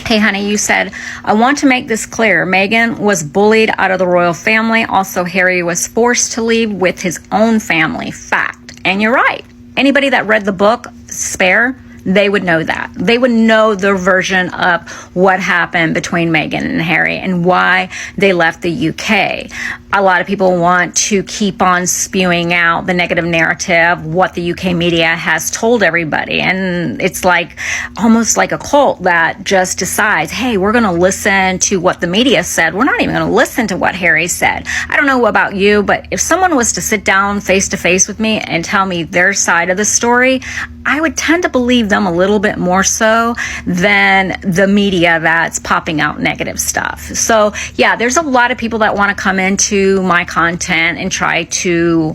Hey, honey, you said, I want to make this clear. Meghan was bullied out of the royal family. Also, Harry was forced to leave with his own family. Fact. And you're right. Anybody that read the book, Spare, they would know that. They would know the version of what happened between Meghan and Harry and why they left the UK. A lot of people want to keep on spewing out the negative narrative, what the UK media has told everybody. And it's like almost like a cult that just decides, hey, we're going to listen to what the media said. We're not even going to listen to what Harry said. I don't know about you, but if someone was to sit down face to face with me and tell me their side of the story, I would tend to believe them a little bit more so than the media that's popping out negative stuff. So yeah, there's a lot of people that want to come into my content and try to,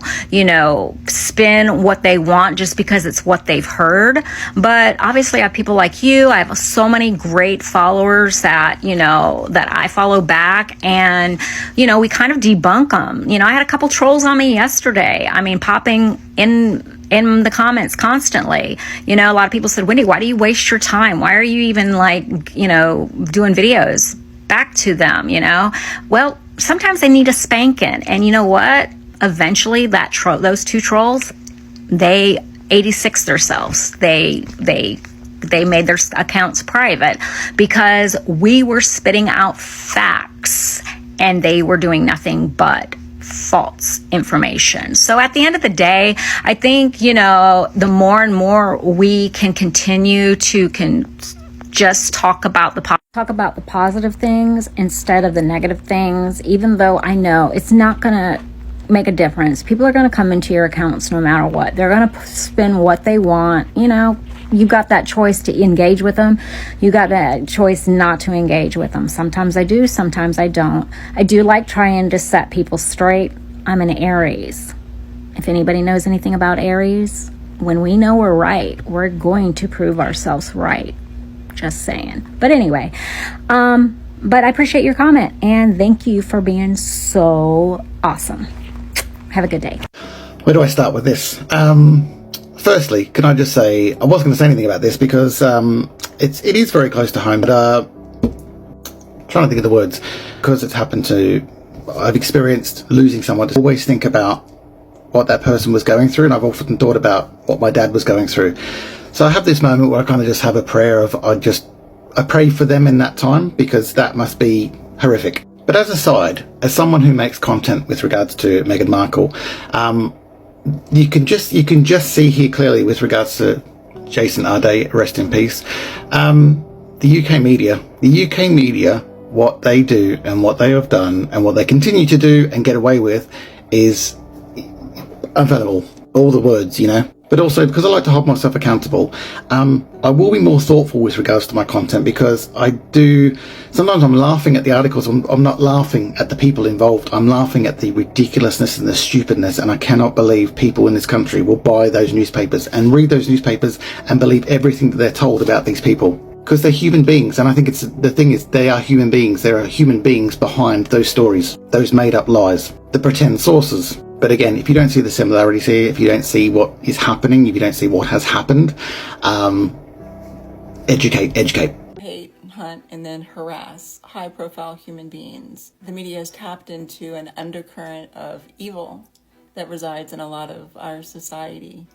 spin what they want just because it's what they've heard. But obviously I have people like you. I have so many great followers that, that I follow back, and, we kind of debunk them. I had a couple trolls on me yesterday. I mean, popping in the comments constantly. A lot of people said, Wendy, why do you waste your time? Why are you even doing videos back to them? Well, sometimes they need a spanking. And you know what? Eventually those two trolls, they 86 themselves. They made their accounts private because we were spitting out facts and they were doing nothing but false information. So at the end of the day, I think, the more and more we can continue to just talk about the positive things instead of the negative things, even though I know it's not going to make a difference. People are going to come into your accounts no matter what. They're going to spin what they want. You got that choice to engage with them. You got that choice not to engage with them. Sometimes I do, sometimes I don't. I do like trying to set people straight. I'm an Aries. If anybody knows anything about Aries, when we know we're right, we're going to prove ourselves right. Just saying. But anyway, but I appreciate your comment and thank you for being so awesome. Have a good day. Where do I start with this? Firstly, can I just say, I wasn't going to say anything about this because it is very close to home, but trying to think of the words, because it's happened to, I've experienced losing someone. I always think about what that person was going through, and I've often thought about what my dad was going through. So I have this moment where I kind of just have a prayer of, I pray for them in that time, because that must be horrific. But as a side, as someone who makes content with regards to Meghan Markle, you can just see here clearly with regards to Jason Arday, rest in peace. The UK media, what they do and what they have done and what they continue to do and get away with is unfathomable. All the words, But also, because I like to hold myself accountable, I will be more thoughtful with regards to my content, because sometimes I'm laughing at the articles, I'm not laughing at the people involved, I'm laughing at the ridiculousness and the stupidness, and I cannot believe people in this country will buy those newspapers and read those newspapers and believe everything that they're told about these people. Because they're human beings, and I think the thing is, they are human beings. There are human beings behind those stories, those made up lies, the pretend sources. But again, if you don't see the similarities here, if you don't see what is happening, if you don't see what has happened, educate. Hate, hunt, and then harass high-profile human beings. The media has tapped into an undercurrent of evil that resides in a lot of our society.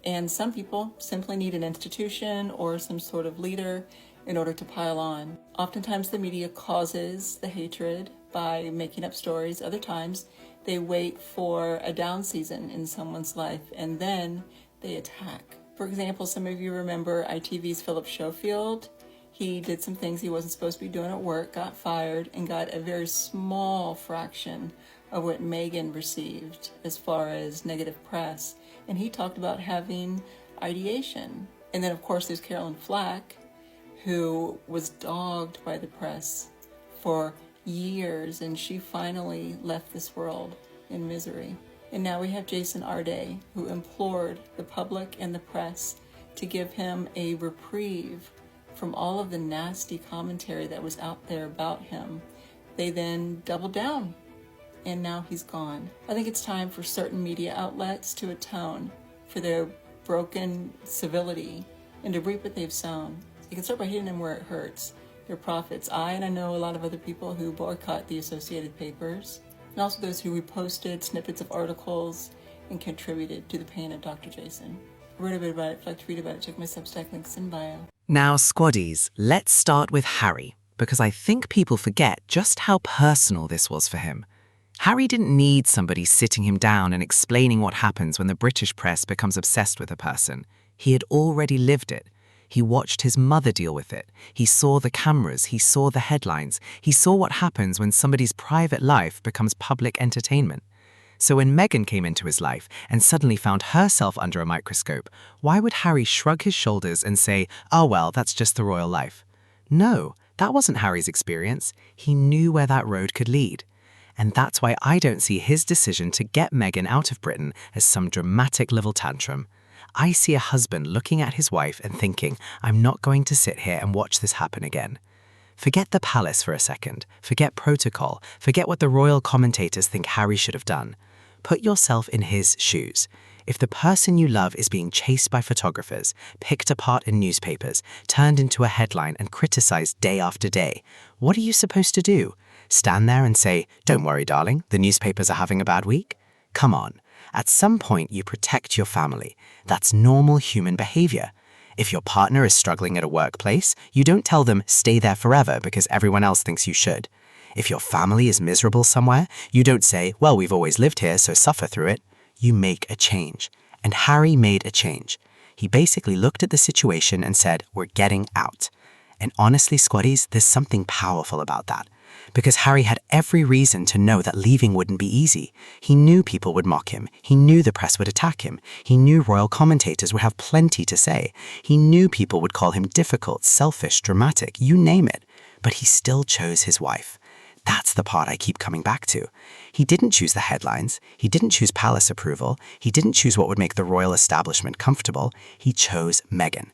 And some people simply need an institution or some sort of leader in order to pile on. Oftentimes the media causes the hatred by making up stories. Other times they wait for a down season in someone's life and then they attack. For example, some of you remember ITV's Philip Schofield. He did some things he wasn't supposed to be doing at work, got fired, and got a very small fraction of what Meghan received as far as negative press. And he talked about having ideation. And then, of course, there's Carolyn Flack, who was dogged by the press for years, and she finally left this world in misery. And now we have Jason Arday, who implored the public and the press to give him a reprieve from all of the nasty commentary that was out there about him. They then doubled down, and now he's gone. I think it's time for certain media outlets to atone for their broken civility and to reap what they've sown. You can start by hitting them where it hurts, their profits. And I know a lot of other people who boycott the Associated Papers, and also those who reposted snippets of articles and contributed to the pain of Dr. Jason. I wrote a bit about it. If you'd like to read about it, check my Substack links in bio. Now, Squaddies, let's start with Harry, because I think people forget just how personal this was for him. Harry didn't need somebody sitting him down and explaining what happens when the British press becomes obsessed with a person. He had already lived it. He watched his mother deal with it. He saw the cameras. He saw the headlines. He saw what happens when somebody's private life becomes public entertainment. So when Meghan came into his life and suddenly found herself under a microscope, why would Harry shrug his shoulders and say, "Oh well, that's just the royal life"? No, that wasn't Harry's experience. He knew where that road could lead. And that's why I don't see his decision to get Meghan out of Britain as some dramatic little tantrum. I see a husband looking at his wife and thinking, I'm not going to sit here and watch this happen again. Forget the palace for a second. Forget protocol. Forget what the royal commentators think Harry should have done. Put yourself in his shoes. If the person you love is being chased by photographers, picked apart in newspapers, turned into a headline and criticized day after day, what are you supposed to do? Stand there and say, "Don't worry, darling, the newspapers are having a bad week"? Come on. At some point, you protect your family. That's normal human behavior. If your partner is struggling at a workplace, you don't tell them, "Stay there forever," because everyone else thinks you should. If your family is miserable somewhere, you don't say, "Well, we've always lived here, so suffer through it." You make a change. And Harry made a change. He basically looked at the situation and said, "We're getting out." And honestly, Squaddies, there's something powerful about that. Because Harry had every reason to know that leaving wouldn't be easy. He knew people would mock him. He knew the press would attack him. He knew royal commentators would have plenty to say. He knew people would call him difficult, selfish, dramatic, you name it. But he still chose his wife. That's the part I keep coming back to. He didn't choose the headlines. He didn't choose palace approval. He didn't choose what would make the royal establishment comfortable. He chose Meghan.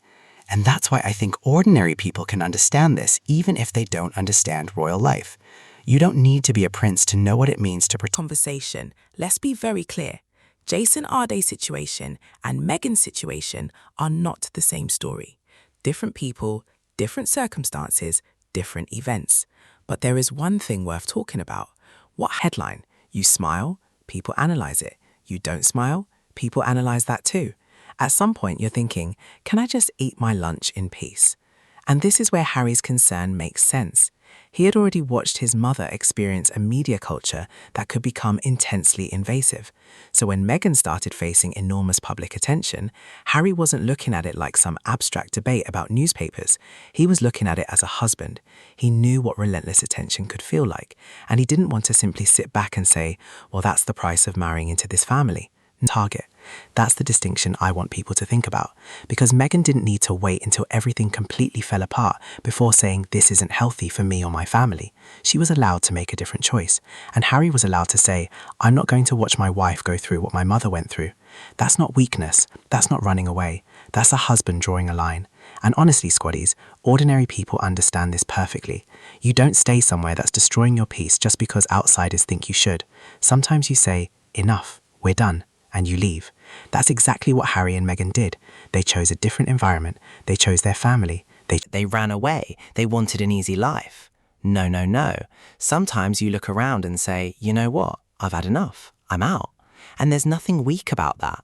And that's why I think ordinary people can understand this, even if they don't understand royal life. You don't need to be a prince to know what it means to protect. Conversation. Let's be very clear. Jason Arday's situation and Meghan's situation are not the same story. Different people, different circumstances, different events. But there is one thing worth talking about. What headline? You smile, people analyze it. You don't smile, people analyze that too. At some point you're thinking, can I just eat my lunch in peace? And this is where Harry's concern makes sense. He had already watched his mother experience a media culture that could become intensely invasive. So when Meghan started facing enormous public attention, Harry wasn't looking at it like some abstract debate about newspapers. He was looking at it as a husband. He knew what relentless attention could feel like, and he didn't want to simply sit back and say, well, that's the price of marrying into this family. Target. That's the distinction I want people to think about, because Meghan didn't need to wait until everything completely fell apart before saying this isn't healthy for me or my family. She was allowed to make a different choice, and Harry was allowed to say, I'm not going to watch my wife go through what my mother went through. That's not weakness. That's not running away. That's a husband drawing a line. And honestly, Squaddies, ordinary people understand this perfectly. You don't stay somewhere that's destroying your peace just because outsiders think you should. Sometimes you say, enough, we're done. And you leave. That's exactly what Harry and Meghan did. They chose a different environment. They chose their family. They ran away. They wanted an easy life. No, no, no. Sometimes you look around and say, you know what? I've had enough. I'm out. And there's nothing weak about that.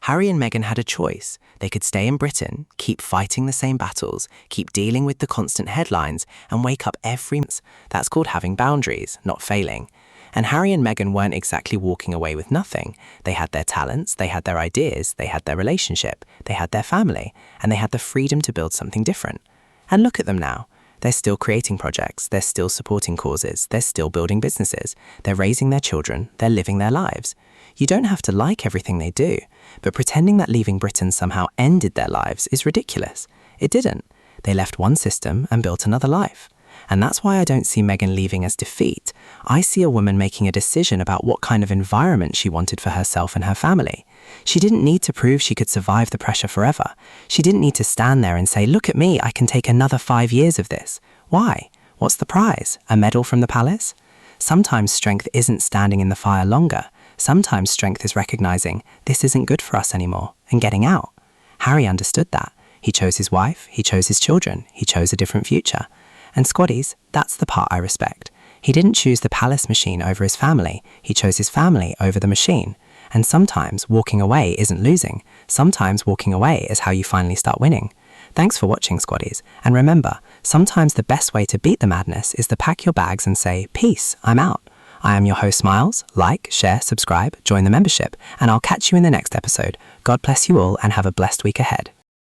Harry and Meghan had a choice. They could stay in Britain, keep fighting the same battles, keep dealing with the constant headlines, and wake up every month. That's called having boundaries, not failing. And Harry and Meghan weren't exactly walking away with nothing. They had their talents, they had their ideas, they had their relationship, they had their family, and they had the freedom to build something different. And look at them now. They're still creating projects, they're still supporting causes, they're still building businesses, they're raising their children, they're living their lives. You don't have to like everything they do, but pretending that leaving Britain somehow ended their lives is ridiculous. It didn't. They left one system and built another life. And that's why I don't see Meghan leaving as defeat. I see a woman making a decision about what kind of environment she wanted for herself and her family. She didn't need to prove she could survive the pressure forever. She didn't need to stand there and say, look at me, I can take another 5 years of this. Why? What's the prize? A medal from the palace? Sometimes strength isn't standing in the fire longer. Sometimes strength is recognizing this isn't good for us anymore and getting out. Harry understood that. He chose his wife, he chose his children, he chose a different future. And Squaddies, that's the part I respect. He didn't choose the palace machine over his family. He chose his family over the machine. And sometimes walking away isn't losing. Sometimes walking away is how you finally start winning. Thanks for watching, Squaddies. And remember, sometimes the best way to beat the madness is to pack your bags and say, peace, I'm out. I am your host, Miles. Like, share, subscribe, join the membership, and I'll catch you in the next episode. God bless you all and have a blessed week ahead.